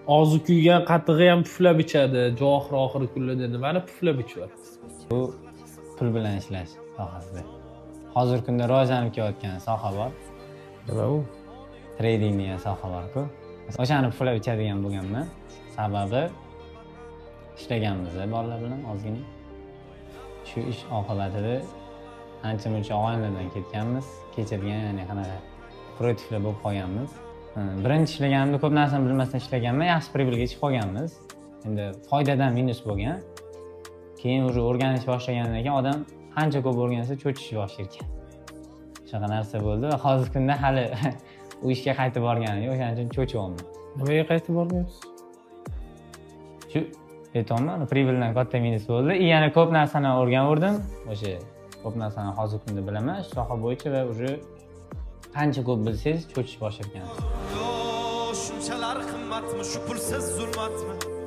Og'zi kuygan qatig'i ham puflab ichadi. Johir oxiri kunlarda nimani puflab ichyapti? Bu pul bilan ishlash sohasida. Hozirgi kunda rivojlanib kelayotgan soha bor. Nima u? Trading degan soha bor-ku. O'shani puflab ichadigan bo'lganman. Sababi ishlaganmiz bolalar bilan ozgina. Shu ish oqibatida ancha-muncha og'aynilardan ketganmiz. Kechirgan, ya'ni qanaqa protiflar bo'lib qolganmiz. Birinchi ishlaganimda ko'p narsani bilmasdan ishlaganman, yaxshi privilga chiqib qolganmiz. Endi foydadan minus bo'lgan. Keyin уже o'rganish boshlagandan keyin odam qancha ko'p o'rgansa cho'chishni boshlaydi. Shunaqa narsa bo'ldi va hozirgi kunda hali u ishga qaytib borganim yo'q, o'shaning uchun cho'chiyapman. Nimaga qaytib bormayapsiz? Shu aytolman, privildan katta minus bo'ldi. Yana ko'p narsani o'rgandim. O'sha ko'p narsani hozirgi kunda bilaman, shu soha bo'yicha va уже qancha ko'p bilsangiz cho'chish boshlayotgansiz. Shunchalar qimmatmi, shu pulsiz zulmatmi?